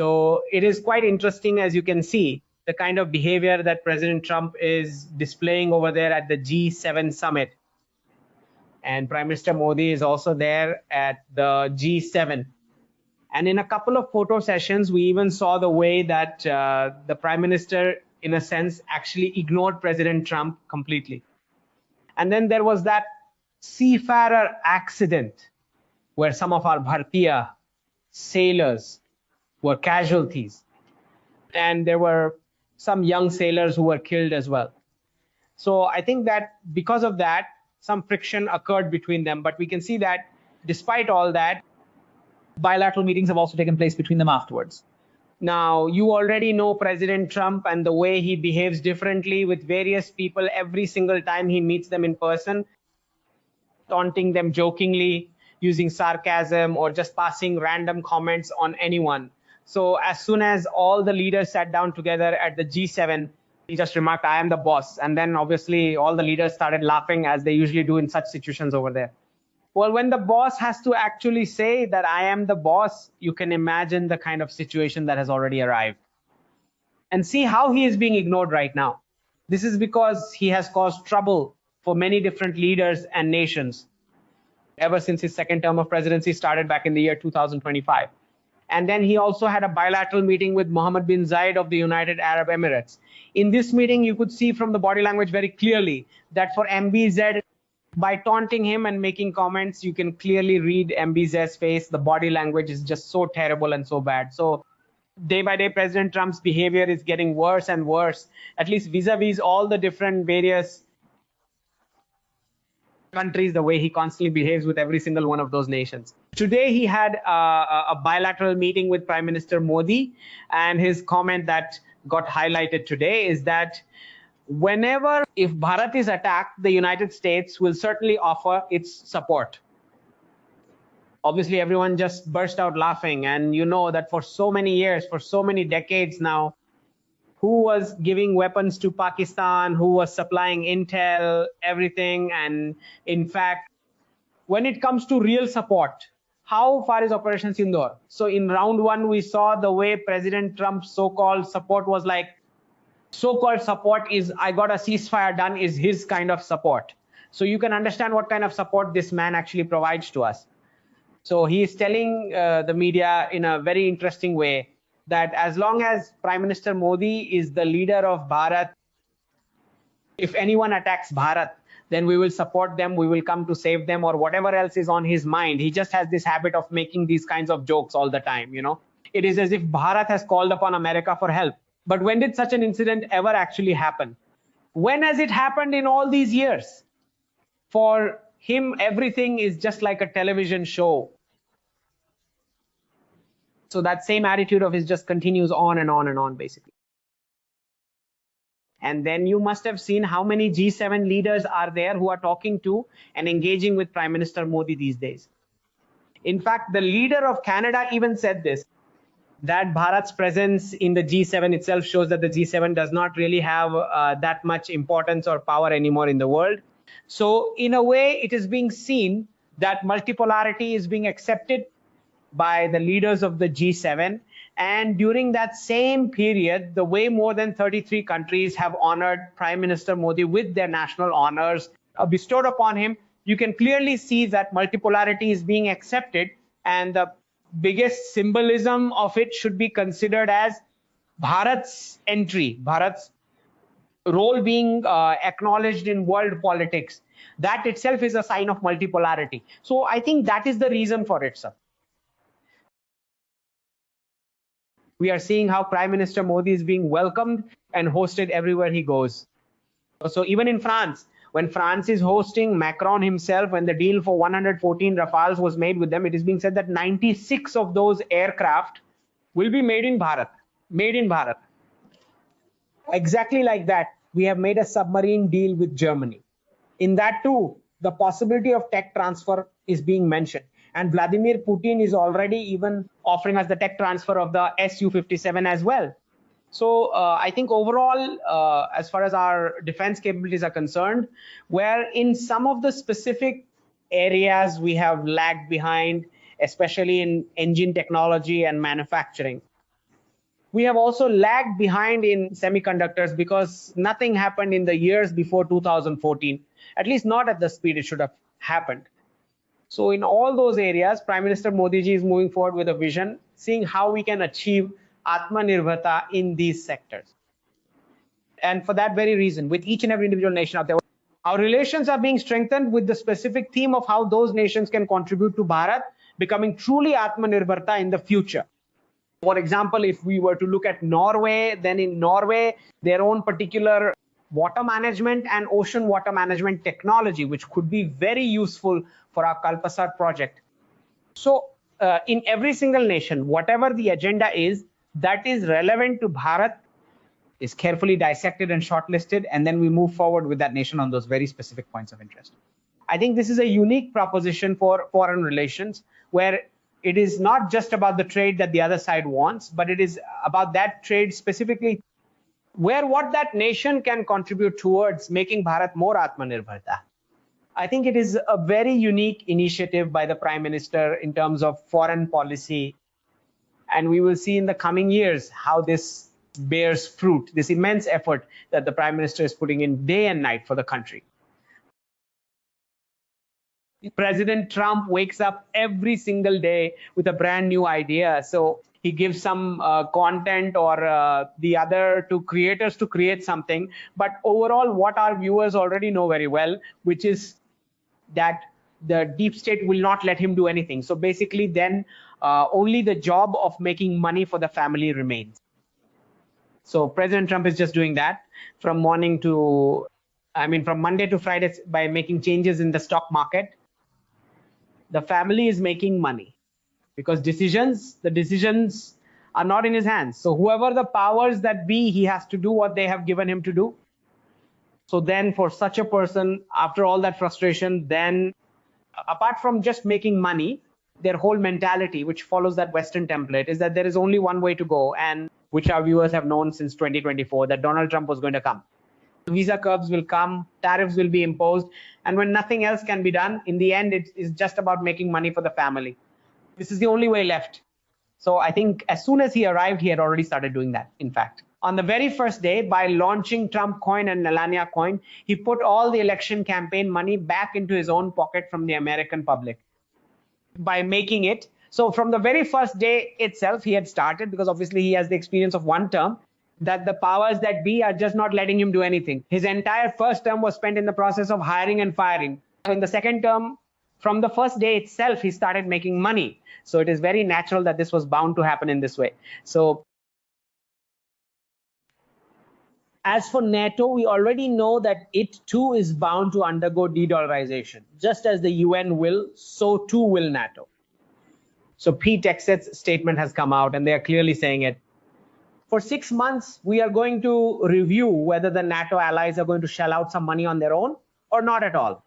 So it is quite interesting, as you can see, the kind of behavior that President Trump is displaying over there at the G7 summit. And Prime Minister Modi is also there at the G7. And in a couple of photo sessions, we even saw the way that the Prime Minister, in a sense, actually ignored President Trump completely. And then there was that seafarer accident where some of our Bharatiya sailors were casualties. And there were some young sailors who were killed as well. So I think that because of that, some friction occurred between them. But we can see that despite all that, bilateral meetings have also taken place between them afterwards. Now, you already know President Trump and the way he behaves differently with various people every single time he meets them in person, taunting them jokingly, using sarcasm, or just passing random comments on anyone. So as soon as all the leaders sat down together at the G7, he just remarked, "I am the boss." And then obviously all the leaders started laughing, as they usually do in such situations over there. Well, when the boss has to actually say that I am the boss, you can imagine the kind of situation that has already arrived. And see how he is being ignored right now. This is because he has caused trouble for many different leaders and nations ever since his second term of presidency started back in the year 2025. And then he also had a bilateral meeting with Mohammed bin Zayed of the United Arab Emirates. In this meeting, you could see from the body language very clearly that for MBZ, by taunting him and making comments, you can clearly read MBZ's face. The body language is just so terrible and so bad. So day by day, President Trump's behavior is getting worse and worse, at least vis-a-vis all the different various countries, the way he constantly behaves with every single one of those nations. Today, he had a bilateral meeting with Prime Minister Modi, and his comment that got highlighted today is that whenever, if Bharat is attacked, the United States will certainly offer its support. Obviously, everyone just burst out laughing. And you know that for so many years, for so many decades now, who was giving weapons to Pakistan, who was supplying intel, everything. And in fact, when it comes to real support, how far is Operation Sindoor? So in round one, we saw the way President Trump's so-called support was like, so-called support is, I got a ceasefire done, is his kind of support. So you can understand what kind of support this man actually provides to us. So he is telling the media in a very interesting way that as long as Prime Minister Modi is the leader of Bharat, if anyone attacks Bharat, then we will support them, we will come to save them, or whatever else is on his mind. He just has this habit of making these kinds of jokes all the time, you know. It is as if Bharat has called upon America for help. But when did such an incident ever actually happen? When has it happened in all these years? For him, everything is just like a television show. So that same attitude of his just continues on and on and on, basically. And then you must have seen how many G7 leaders are there who are talking to and engaging with Prime Minister Modi these days. In fact, the leader of Canada even said this, that Bharat's presence in the G7 itself shows that the G7 does not really have that much importance or power anymore in the world. So in a way, it is being seen that multipolarity is being accepted by the leaders of the G7. And during that same period, the way more than 33 countries have honored Prime Minister Modi with their national honors bestowed upon him, you can clearly see that multipolarity is being accepted, and the biggest symbolism of it should be considered as Bharat's entry, Bharat's role being acknowledged in world politics. That itself is a sign of multipolarity. So I think that is the reason for it, sir. We are seeing how Prime Minister Modi is being welcomed and hosted everywhere he goes. So even in France, when France is hosting Macron himself, when the deal for 114 Rafales was made with them, it is being said that 96 of those aircraft will be made in Bharat. Made in Bharat. Exactly like that, we have made a submarine deal with Germany. In that too, the possibility of tech transfer is being mentioned. And Vladimir Putin is already even offering us the tech transfer of the Su-57 as well. So I think overall, as far as our defense capabilities are concerned, where in some of the specific areas we have lagged behind, especially in engine technology and manufacturing, We have also lagged behind in semiconductors because nothing happened in the years before 2014, at least not at the speed it should have happened. So in all those areas, Prime Minister Modi ji is moving forward with a vision, seeing how we can achieve Atmanirbharta in these sectors. And for that very reason, with each and every individual nation out there, our relations are being strengthened with the specific theme of how those nations can contribute to Bharat becoming truly Atmanirbharta in the future. For example, if we were to look at Norway, then in Norway, their own particular water management and ocean water management technology, which could be very useful for our Kalpasar project. So in every single nation, whatever the agenda is that is relevant to Bharat is carefully dissected and shortlisted, and then we move forward with that nation on those very specific points of interest. I think this is a unique proposition for foreign relations, where it is not just about the trade that the other side wants, but it is about that trade specifically where what that nation can contribute towards making Bharat more Atmanirbharta. I think it is a very unique initiative by the Prime Minister in terms of foreign policy. And we will see in the coming years how this bears fruit, this immense effort that the Prime Minister is putting in day and night for the country. President Trump wakes up every single day with a brand new idea. So he gives some content or the other to creators to create something. But overall, what our viewers already know very well, which is that the deep state will not let him do anything. So basically, then only the job of making money for the family remains. So President Trump is just doing that from morning to, from Monday to Friday by making changes in the stock market. The family is making money because the decisions are not in his hands. So whoever the powers that be, he has to do what they have given him to do. So then for such a person, after all that frustration, then apart from just making money, their whole mentality, which follows that Western template, is that there is only one way to go, and which our viewers have known since 2024, that Donald Trump was going to come. Visa curbs will come, tariffs will be imposed, and when nothing else can be done, in the end, it is just about making money for the family. This is the only way left. So I think as soon as he arrived, he had already started doing that, in fact. On the very first day, by launching Trump coin and Melania coin, he put all the election campaign money back into his own pocket from the American public. By making it, so from the very first day itself, he had started, because obviously he has the experience of one term, that the powers that be are just not letting him do anything. His entire first term was spent in the process of hiring and firing. In the second term, from the first day itself, he started making money. So it is very natural that this was bound to happen in this way. So as for NATO, we already know that it too is bound to undergo de-dollarization. Just as the UN will, so too will NATO. So Pete Hegseth's statement has come out, and they are clearly saying it. For 6 months, we are going to review whether the NATO allies are going to shell out some money on their own or not at all.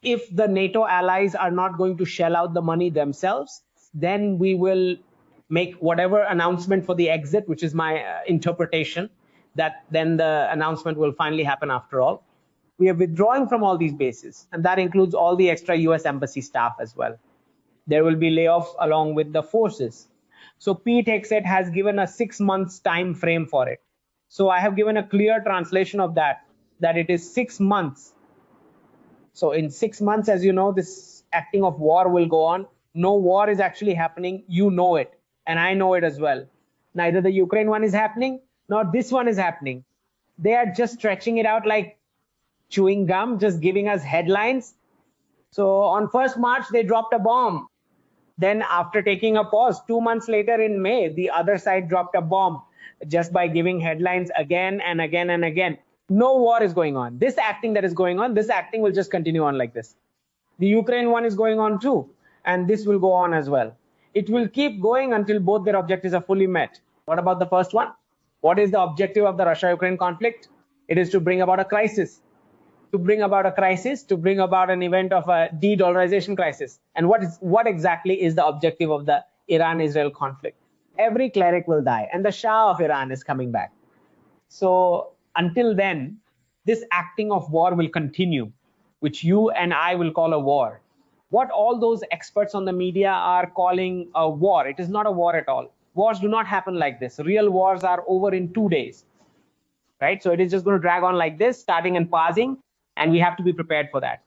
If the NATO allies are not going to shell out the money themselves, then we will make whatever announcement for the exit, which is my interpretation, that then the announcement will finally happen after all. We are withdrawing from all these bases, and that includes all the extra US embassy staff as well. There will be layoffs along with the forces. So Pete Hegseth has given a 6 months time frame for it. So I have given a clear translation of that it is 6 months. So in 6 months, as you know, this acting of war will go on. No war is actually happening. You know it, and I know it as well. Neither the Ukraine one is happening, nor this one is happening. They are just stretching it out like chewing gum, just giving us headlines. So on 1st March, they dropped a bomb. Then after taking a pause, 2 months later in May, the other side dropped a bomb just by giving headlines again and again and again. No war is going on. This acting that is going on, this acting will just continue on like this. The Ukraine one is going on too, and this will go on as well. It will keep going until both their objectives are fully met. What about the first one? What is the objective of the Russia-Ukraine conflict? It is to bring about a crisis. To bring about a crisis, to bring about an event of a de-dollarization crisis. And what exactly is the objective of the Iran-Israel conflict? Every cleric will die, and the Shah of Iran is coming back. So until then, this acting of war will continue, which you and I will call a war. What all those experts on the media are calling a war, it is not a war at all. Wars do not happen like this. Real wars are over in 2 days, right? So it is just going to drag on like this, starting and passing, and we have to be prepared for that.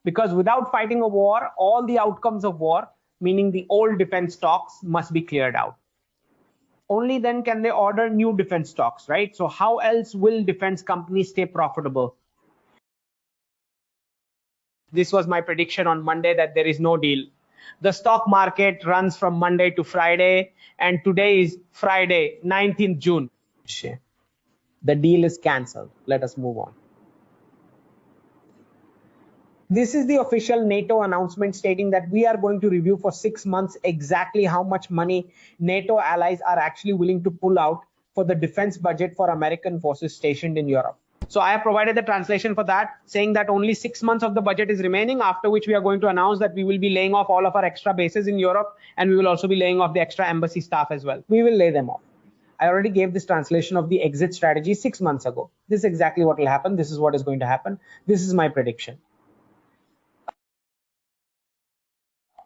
Because without fighting a war, all the outcomes of war, meaning the old defense stocks, must be cleared out. Only then can they order new defense stocks, right? So how else will defense companies stay profitable? This was my prediction on Monday that there is no deal. The stock market runs from Monday to Friday, and today is Friday, 19th June. The deal is cancelled. Let us move on. This is the official NATO announcement stating that we are going to review for 6 months exactly how much money NATO allies are actually willing to pull out for the defense budget for American forces stationed in Europe. So I have provided the translation for that, saying that only 6 months of the budget is remaining, after which we are going to announce that we will be laying off all of our extra bases in Europe, and we will also be laying off the extra embassy staff as well. We will lay them off. I already gave this translation of the exit strategy 6 months ago. This is exactly what will happen. This is what is going to happen. This is my prediction.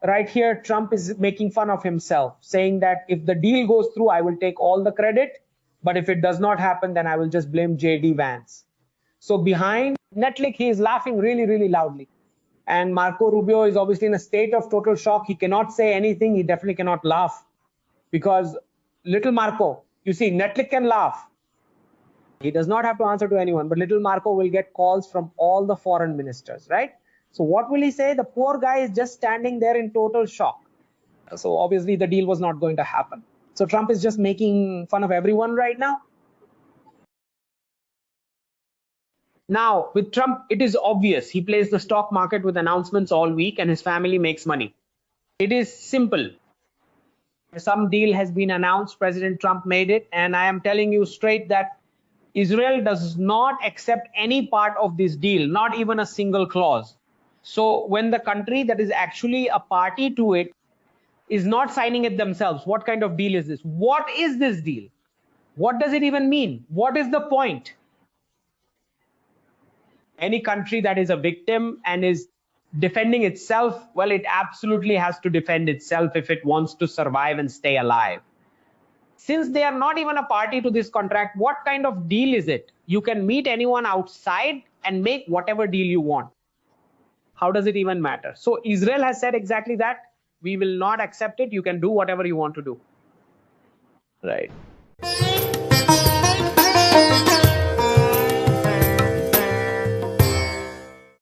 Right here, Trump is making fun of himself, saying that if the deal goes through, I will take all the credit. But if it does not happen, then I will just blame J.D. Vance. So behind Netflix, he is laughing really, really loudly. And Marco Rubio is obviously in a state of total shock. He cannot say anything. He definitely cannot laugh. Because little Marco, you see, Netflix can laugh. He does not have to answer to anyone. But little Marco will get calls from all the foreign ministers, right? So what will he say? The poor guy is just standing there in total shock. So obviously the deal was not going to happen. So Trump is just making fun of everyone right now. Now, with Trump, it is obvious. He plays the stock market with announcements all week and his family makes money. It is simple. Some deal has been announced, President Trump made it, and I am telling you straight that Israel does not accept any part of this deal, not even a single clause. So when the country that is actually a party to it is not signing it themselves, what kind of deal is this? What is this deal? What does it even mean? What is the point? Any country that is a victim and is defending itself, well, it absolutely has to defend itself if it wants to survive and stay alive. Since they are not even a party to this contract, what kind of deal is it? You can meet anyone outside and make whatever deal you want. How does it even matter? So Israel has said exactly that. We will not accept it. You can do whatever you want to do. Right.